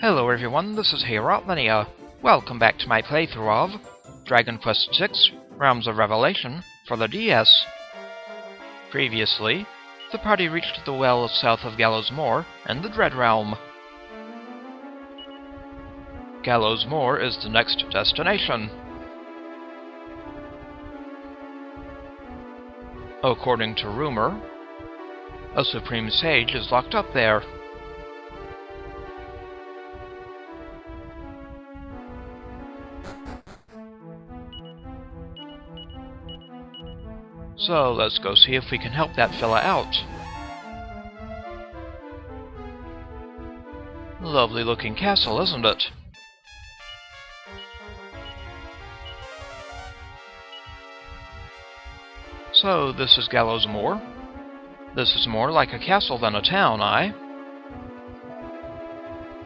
Hello everyone, this is Linnea. Welcome back to my playthrough of Dragon Quest VI: Realms of Revelation for the DS. Previously, the party reached the well south of Gallows Moor and the Dread Realm. Gallows Moor is the next destination. According to rumor, a supreme sage is locked up there. So let's go see if we can help that fella out. Lovely looking castle, isn't it? So this is Gallows Moor. This is more like a castle than a town, aye?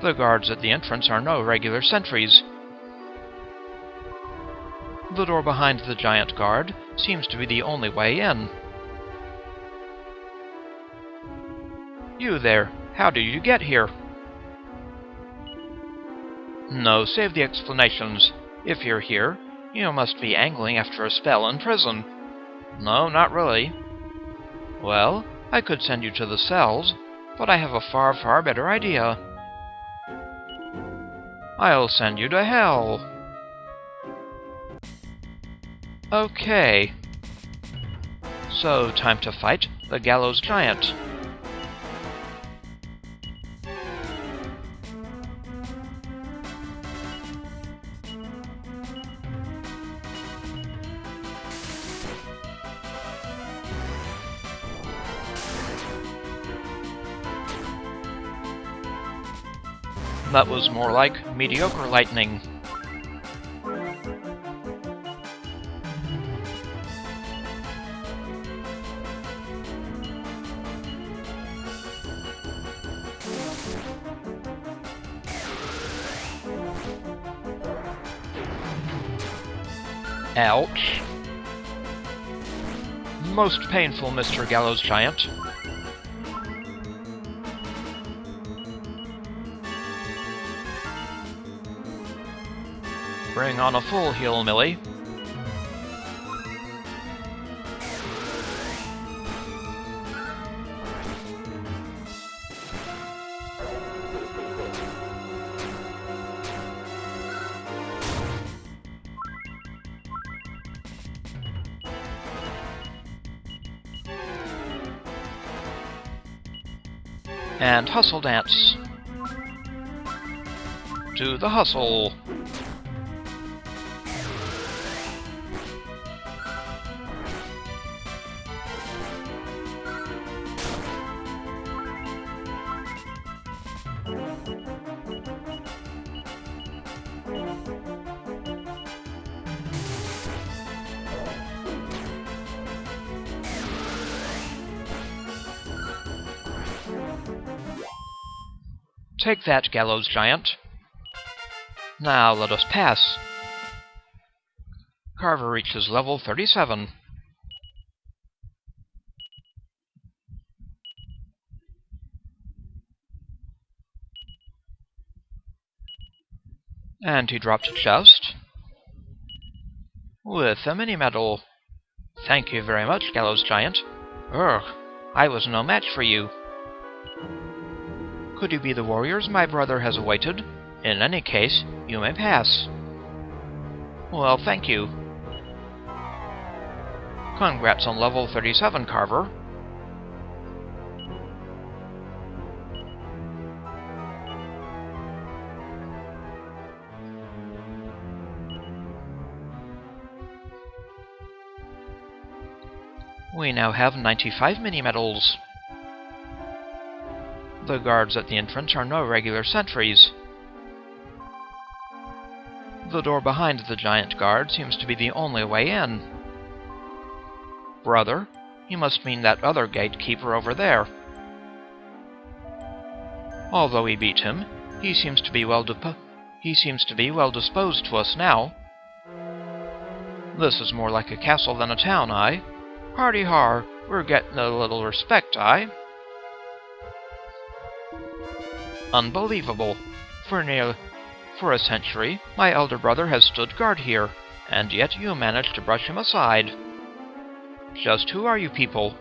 The guards at the entrance are no regular sentries. The door behind the giant guard seems to be the only way in. You there, how did you get here? No, save the explanations. If you're here, you must be angling after a spell in prison. No, not really. Well, I could send you to the cells, but I have a far better idea. I'll send you to hell. Okay. So, time to fight the Gallows Giant. That was more like mediocre lightning. Ouch. Most painful, Mr. Gallows Giant. Bring on a full heal, Millie. And hustle dance. To the hustle. Take that, Gallows Giant. Now let us pass. Carver reaches level 37. And he dropped a chest with a mini-medal. Thank you very much, Gallows Giant. Ugh, I was no match for you. Could you be the warriors my brother has awaited? In any case, you may pass. Well, thank you. Congrats on level 37, Carver. We now have 95 mini-medals. The guards at the entrance are no regular sentries. The door behind the giant guard seems to be the only way in. Brother, you must mean that other gatekeeper over there. Although we beat him, he seems to be well disposed to us now. This is more like a castle than a town, aye? Hardy har, we're getting a little respect, aye? Unbelievable. For a century, my elder brother has stood guard here, and yet you managed to brush him aside. Just who are you people?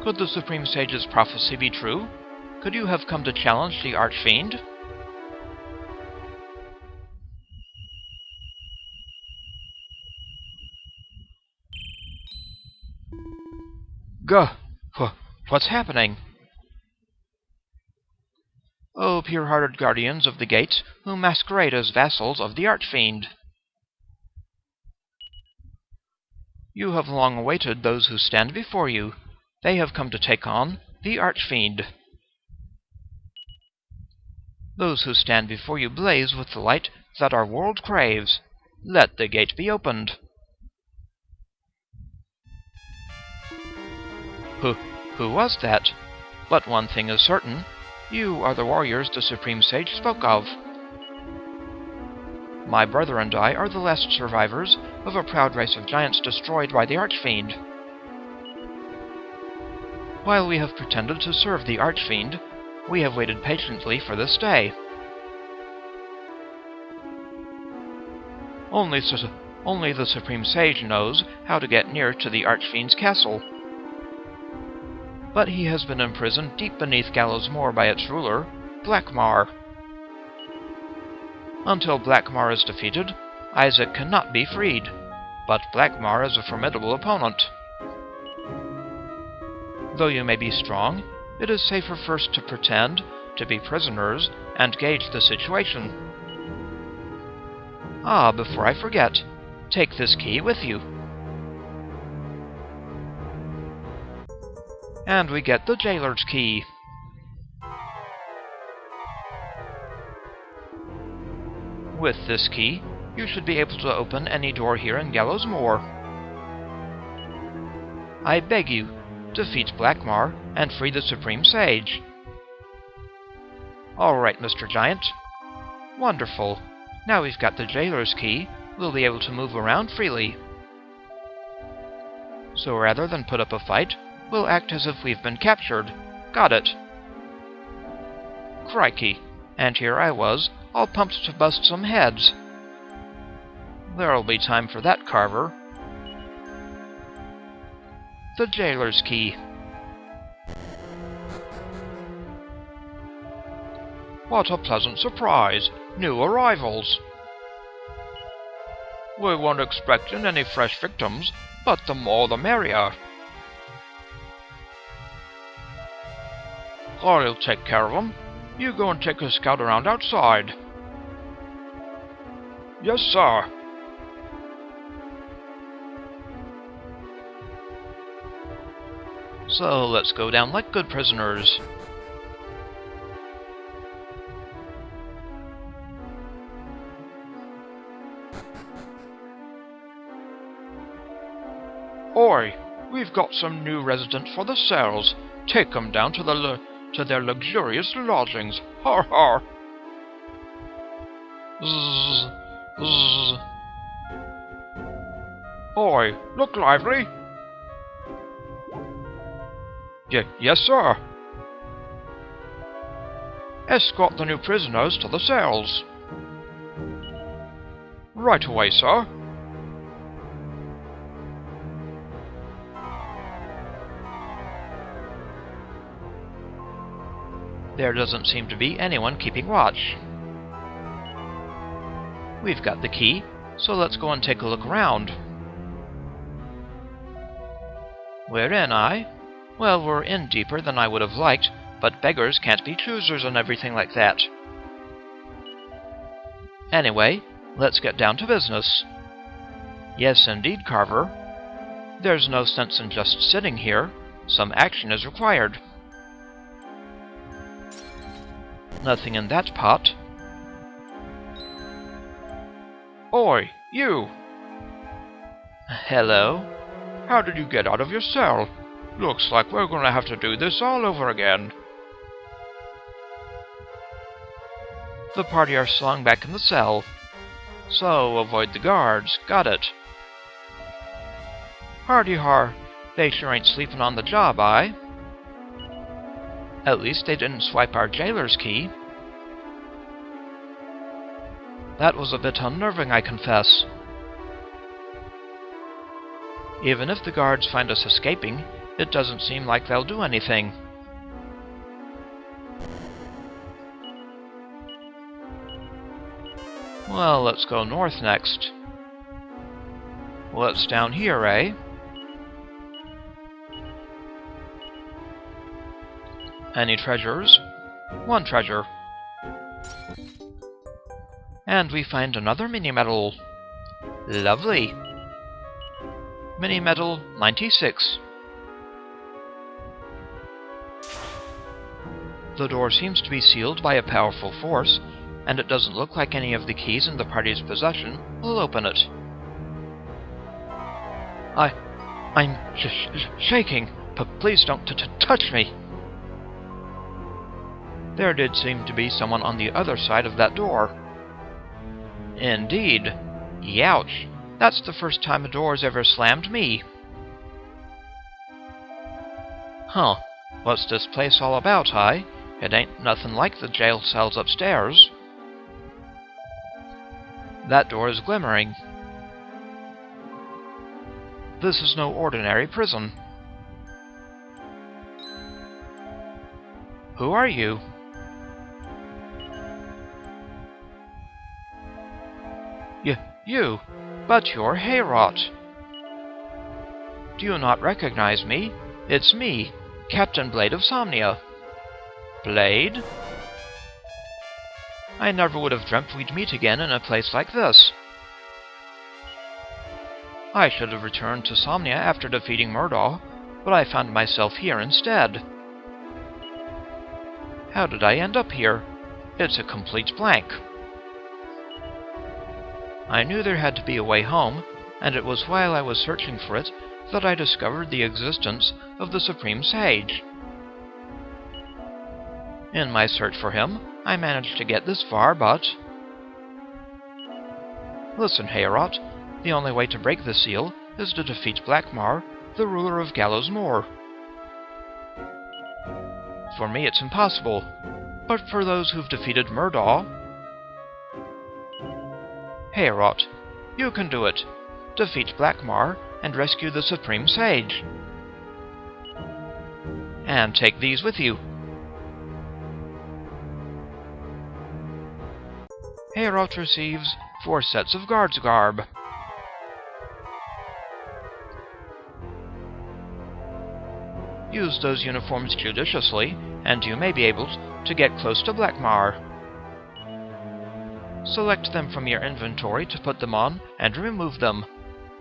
Could the Supreme Sage's prophecy be true? Could you have come to challenge the Archfiend? Gah! What's happening? O pure-hearted guardians of the gates, who masquerade as vassals of the Archfiend! You have long awaited those who stand before you. They have come to take on the Archfiend. Those who stand before you blaze with the light that our world craves. Let the gate be opened. Who was that? But one thing is certain. You are the warriors the Supreme Sage spoke of. My brother and I are the last survivors of a proud race of giants destroyed by the Archfiend. While we have pretended to serve the Archfiend, we have waited patiently for this day. Only the Supreme Sage knows how to get near to the Archfiend's castle. But he has been imprisoned deep beneath Gallows Moor by its ruler, Blackmar. Until Blackmar is defeated, Isaac cannot be freed, but Blackmar is a formidable opponent. Though you may be strong, it is safer first to pretend to be prisoners and gauge the situation. Ah, before I forget, take this key with you. And we get the jailer's key. With this key, you should be able to open any door here in Gallows Moor. I beg you, defeat Blackmar and free the Supreme Sage. Alright, Mr. Giant. Wonderful. Now we've got the jailer's key, we'll be able to move around freely. So rather than put up a fight, we'll act as if we've been captured. Got it. Crikey. And here I was, all pumped to bust some heads. There'll be time for that, Carver. The jailer's key. What a pleasant surprise! New arrivals! We weren't expecting any fresh victims, but the more the merrier. I'll take care of them. You go and take a scout around outside. Yes, sir. So, let's go down like good prisoners. Oi, we've got some new residents for the cells. Take 'em down to their luxurious lodgings. Har har! Zzz, zzz. Oi, look lively! Yes, sir. Escort the new prisoners to the cells. Right away, sir. There doesn't seem to be anyone keeping watch. We've got the key, so let's go and take a look around. We're in, aye? Well, we're in deeper than I would have liked, but beggars can't be choosers and everything like that. Anyway, let's get down to business. Yes, indeed, Carver. There's no sense in just sitting here. Some action is required. Nothing in that pot. Oi, you! Hello? How did you get out of your cell? Looks like we're gonna have to do this all over again. The party are slung back in the cell. So, avoid the guards. Got it. Hardy har, they sure ain't sleeping on the job, aye? At least they didn't swipe our jailer's key. That was a bit unnerving, I confess. Even if the guards find us escaping, it doesn't seem like they'll do anything. Well, let's go north next. What's down here, eh? Any treasures? One treasure. And we find another mini-medal. Lovely. Mini-medal 96. The door seems to be sealed by a powerful force, and it doesn't look like any of the keys in the party's possession will open it. I'm shaking. Please don't touch me. There did seem to be someone on the other side of that door. Indeed. Youch. That's the first time a door's ever slammed me. Huh. What's this place all about, huh? It ain't nothing like the jail cells upstairs. That door is glimmering. This is no ordinary prison. Who are you? You, but you're Heorot. Do you not recognize me? It's me, Captain Blade of Somnia. Blade? I never would have dreamt we'd meet again in a place like this. I should have returned to Somnia after defeating Murdaugh, but I found myself here instead. How did I end up here? It's a complete blank. I knew there had to be a way home, and it was while I was searching for it that I discovered the existence of the Supreme Sage. In my search for him, I managed to get this far, but... Listen, Heorot, the only way to break the seal is to defeat Blackmar, the ruler of Gallows Moor. For me it's impossible, but for those who've defeated Murdaugh... Heorot, you can do it. Defeat Blackmar and rescue the Supreme Sage. And take these with you. Heorot receives 4 sets of guard's garb. Use those uniforms judiciously, and you may be able to get close to Blackmar. Select them from your inventory to put them on and remove them.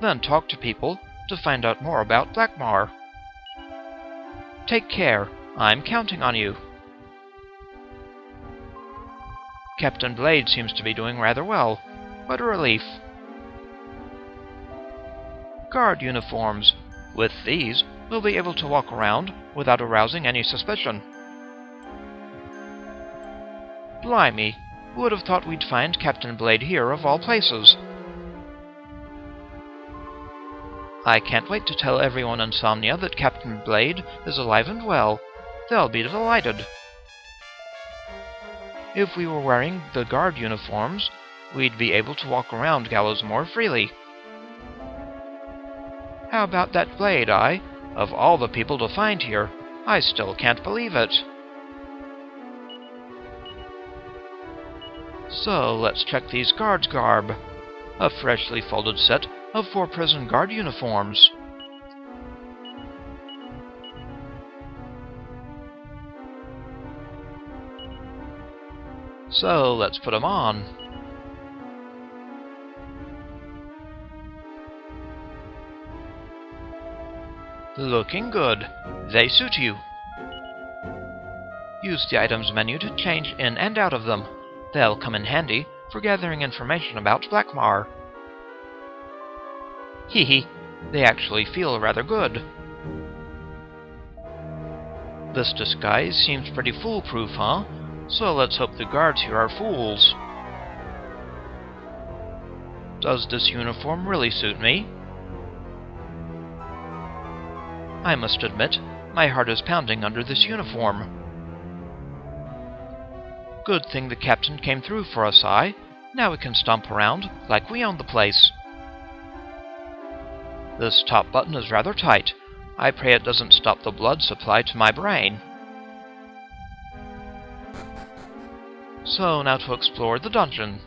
Then talk to people to find out more about Blackmar. Take care. I'm counting on you. Captain Blade seems to be doing rather well. What a relief. Guard uniforms. With these, we'll be able to walk around without arousing any suspicion. Blimey. Who would have thought we'd find Captain Blade here of all places? I can't wait to tell everyone in Somnia that Captain Blade is alive and well. They'll be delighted. If we were wearing the guard uniforms, we'd be able to walk around Gallows Moor freely. How about that Blade, Of all the people to find here, I still can't believe it. So, let's check these guards' garb. A freshly folded set of 4 prison guard uniforms. So, let's put them on. Looking good. They suit you. Use the items menu to change in and out of them. They'll come in handy for gathering information about Blackmar. Hee, they actually feel rather good. This disguise seems pretty foolproof, huh? So let's hope the guards here are fools. Does this uniform really suit me? I must admit, my heart is pounding under this uniform. Good thing the captain came through for us, Now we can stomp around like we own the place. This top button is rather tight. I pray it doesn't stop the blood supply to my brain. So now to explore the dungeon.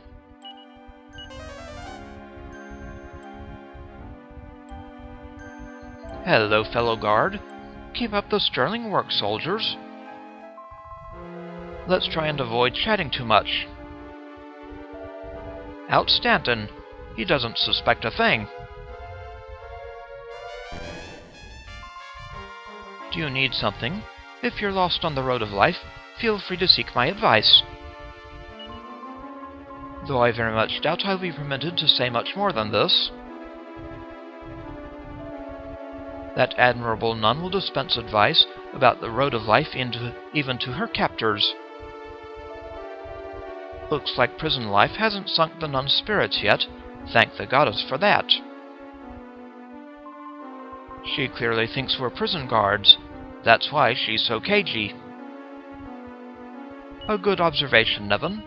Hello, fellow guard. Keep up the sterling work, soldiers. Let's try and avoid chatting too much. Outstanding. He doesn't suspect a thing. Do you need something? If you're lost on the road of life, feel free to seek my advice. Though I very much doubt I'll be permitted to say much more than this. That admirable nun will dispense advice about the road of life even to her captors. Looks like prison life hasn't sunk the nun's spirits yet. Thank the goddess for that. She clearly thinks we're prison guards. That's why she's so cagey. A good observation, Nevin.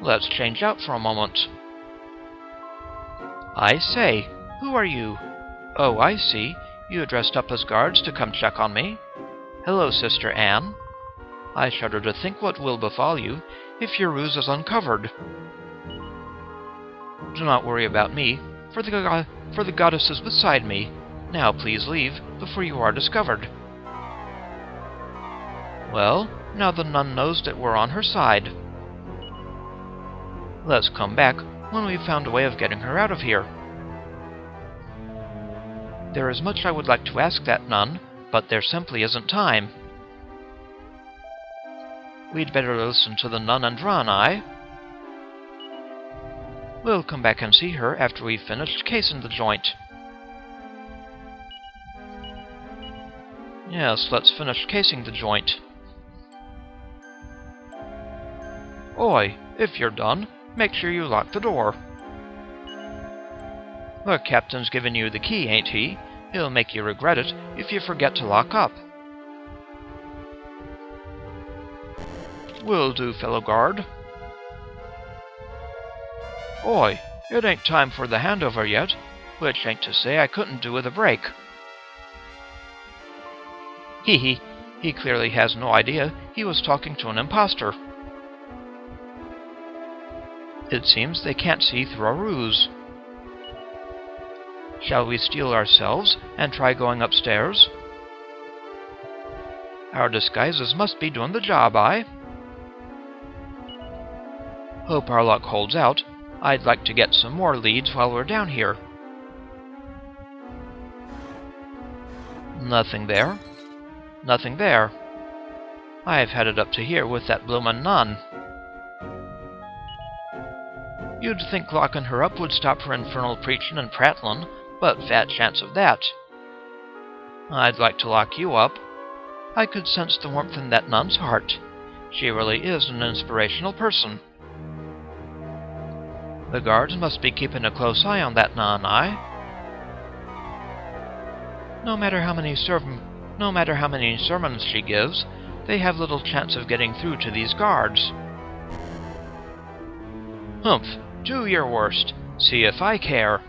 Let's change out for a moment. I say, who are you? Oh, I see. You dressed up as guards to come check on me. Hello, Sister Anne. I shudder to think what will befall you if your ruse is uncovered. Do not worry about me, for the goddess is beside me. Now please leave before you are discovered. Well, now the nun knows that we're on her side. Let's come back when we've found a way of getting her out of here. There is much I would like to ask that nun, but there simply isn't time. We'd better listen to the nun and run, aye? We'll come back and see her after we've finished casing the joint. Yes, let's finish casing the joint. Oi, if you're done, make sure you lock the door. The captain's given you the key, ain't he? He'll make you regret it if you forget to lock up. Will do, fellow guard. Oi, it ain't time for the handover yet, which ain't to say I couldn't do with a break. Hee, he clearly has no idea he was talking to an imposter. It seems they can't see through our ruse. Shall we steal ourselves and try going upstairs? Our disguises must be doing the job, aye? Hope our luck holds out. I'd like to get some more leads while we're down here. Nothing there. Nothing there. I've had it up to here with that bloomin' nun. You'd think locking her up would stop her infernal preachin' and prattlin', but fat chance of that. I'd like to lock you up. I could sense the warmth in that nun's heart. She really is an inspirational person. The guards must be keeping a close eye on that nun, aye? No matter how many sermons she gives, they have little chance of getting through to these guards. Humph, do your worst. See if I care.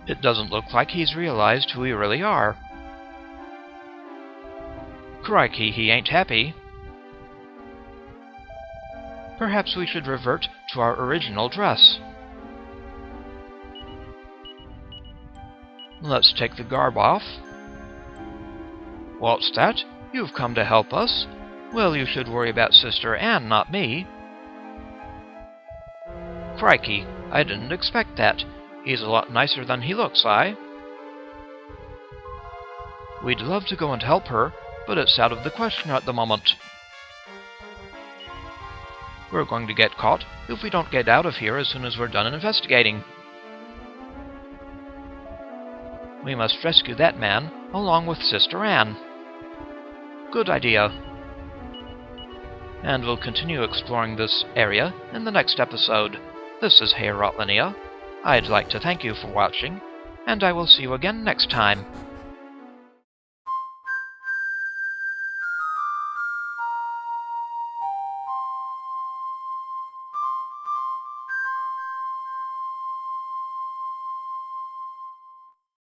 It doesn't look like he's realized who we really are. Crikey, he ain't happy. Perhaps we should revert to our original dress. Let's take the garb off. What's that? You've come to help us? Well, you should worry about Sister Anne, not me. Crikey, I didn't expect that. He's a lot nicer than he looks, aye? We'd love to go and help her, but it's out of the question at the moment. We're going to get caught if we don't get out of here as soon as we're done investigating. We must rescue that man, along with Sister Anne. Good idea. And we'll continue exploring this area in the next episode. This is Hey Rotlinia. I'd like to thank you for watching, and I will see you again next time.